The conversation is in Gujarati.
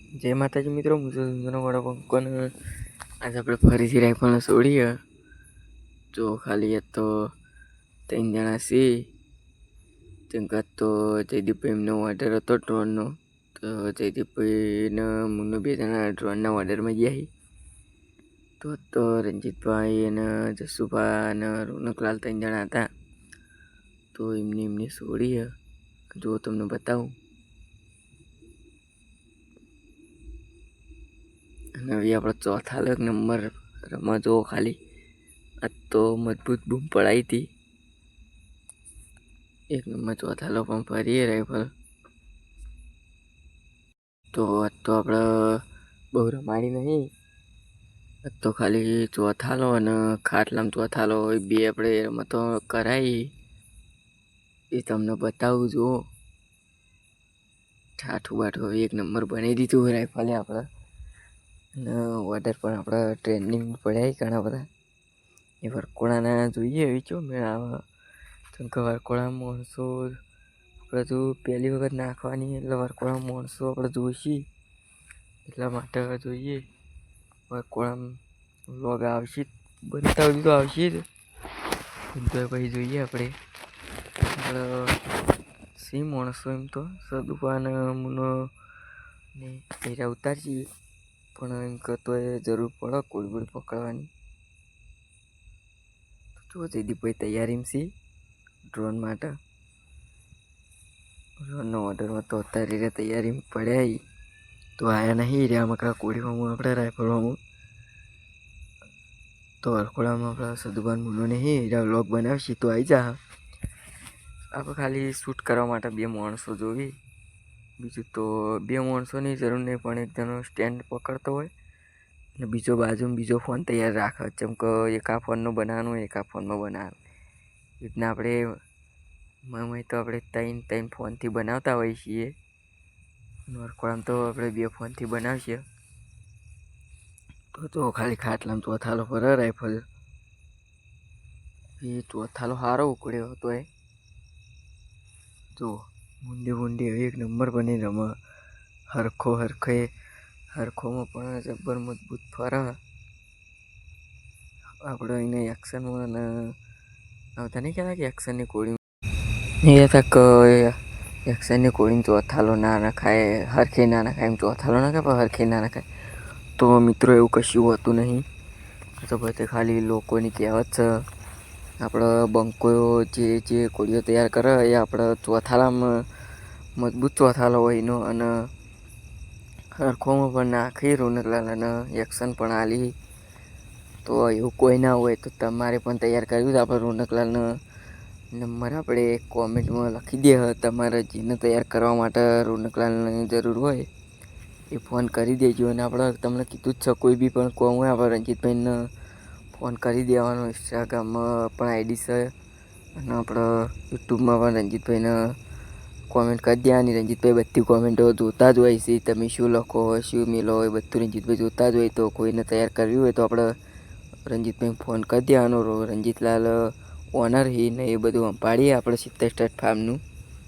જય માતાજી મિત્રો, હું છું સુંદરનો વડા પંકન. આજે આપણે ફરીથી રાઇફલને છોડીએ. જો ખાલી તો 3 જણા છીએ. જેમકા તો જયદીપભાઈ એમનો ઓર્ડર હતો ડ્રોનનો, તો જયદીપભાઈને મુન્નુ 2 જણા ડ્રોનના ઓર્ડરમાં ગયા છે. તો રંજીતભાઈ અને જસુભાઈ અને રોનકલાલ 3 જણા હતા. તો એમની છોડીએ જો તમને બતાવું. અને હવે આપણે ચોથા એક નંબર રમવા જો ખાલી. આ તો મજબૂત બૂમ પડાઈ હતી. 1 નંબર ચોથા લો પણ ફરીએ રાઇફલ. તો આજ તો આપણે બહુ રમાડી નહીં. આજ તો ખાલી ચોથા લો અને ખાટલામાં ચોથા લો એ 2 આપણે રમતો કરાવી. એ તમને બતાવું જુઓ. ઠાઠું બાઠું હવે 1 નંબર બનાવી દીધું રાઇફલે આપણે. અને ઓર્ડર પણ આપણે ટ્રેનિંગ પડ્યા ઘણા બધા. એ વરકોળાના જોઈએ એવી ચો મેળ આવે. કેમ કે વરકોળામાં માણસો આપણે જો પહેલી વખત નાખવાની એટલે વરકોળામાં માણસો આપણે જોઈશી. એટલા માટે જોઈએ વરકોળામાં વ્લોગ આવશે બનતા હોય તો આવશે જ. તો પછી જોઈએ આપણે સી માણસો એમ તો સદુપાન મુનો ને એરા ઉતારશી. પણ એમ કરતો એ જરૂર પડે કોળી પકડવાની. તો જયદીપભાઈ તૈયારીમાં છે ડ્રોન માટે. ડ્રોનનો ઓર્ડરમાં તો અત્યારે તૈયારી પડ્યા. તો આયા નહીં રહ્યા મકા કોળીમાં આપણે રાઇફલમાં. તો વરકોળામાં આપણા સદુભાન મુનો નહીં એરા વ્લોગ બનાવશે તો આવી જા. આપણે ખાલી શૂટ કરવા માટે 2 માણસો જોવી. બીજું તો 2 માણસોની જરૂર નહીં, પણ એક જણો સ્ટેન્ડ પકડતો હોય અને બીજો બાજુમાં બીજો ફોન તૈયાર રાખે. જેમ કે એક આ ફોનનો બનાવવાનો, એક આ ફોનમાં બનાવવાનો. રીતના આપણે તો આપણે 3 ફોનથી બનાવતા હોઈએ છીએ. વરકોળામાં તો આપણે 2 ફોનથી બનાવીએ. તો ખાલી ખાટલામાં ચોથાલો પર રાઇફલ. એ ચોથાલો સારો ઉકળ્યો હતો એ. જો મુંડી 1 નંબર બની રમે. હરખોમાં પણ જબ્બર મજબૂત ફરે. આપણે એને એક્શનમાં આવતા નહીં કહેતા કે એક્શનની કોળી એ તક એક્શનની કોળીને ચોથાલો ના નખાય, હરખી ના નખાય. એમ ચોથાલો ના ખાય પણ હરખી ના નખાય. તો મિત્રો એવું કશું હોતું નહીં. તો પછી ખાલી લોકોની કહેવત છે. આપણે બંકો જે કોળીઓ તૈયાર કરે એ આપણે ચોથાલામાં મજબૂત ચોથાલો હોય એનો. અને હરખોમાં પણ નાખી રોનકલાલ અને એક્શન પણ આલી. તો એવું કોઈ ના હોય તો તમારે પણ તૈયાર કર્યું છે. આપણે રોનકલાલનો નંબર આપણે કોમેન્ટમાં લખી દે. તમારે જેને તૈયાર કરવા માટે રોનકલાલની જરૂર હોય એ ફોન કરી દેજો. અને આપણે તમને કીધું જ છે કોઈ બી પણ કોમ હોય આપણે રંજીતભાઈને ફોન કરી દેવાનો. ઇન્સ્ટાગ્રામમાં પણ આઈડી છે અને આપણે યુટ્યુબમાં પણ રંજીતભાઈને કોમેન્ટ કરી દેવાની. રંજીતભાઈ બધી કોમેન્ટો જોતા જ હોય છે. તમે શું લખો હોય, શું મેલો હોય, બધું રંજીતભાઈ જોતા જ હોય. તો કોઈને તૈયાર કરવી હોય તો આપણે રંજીતભાઈને ફોન કરી દેવાનો. રંજીતલાલ ઓનર હી ને એ બધું સંભાળીએ આપણે 70 સ્ટાર ફાર્મનું.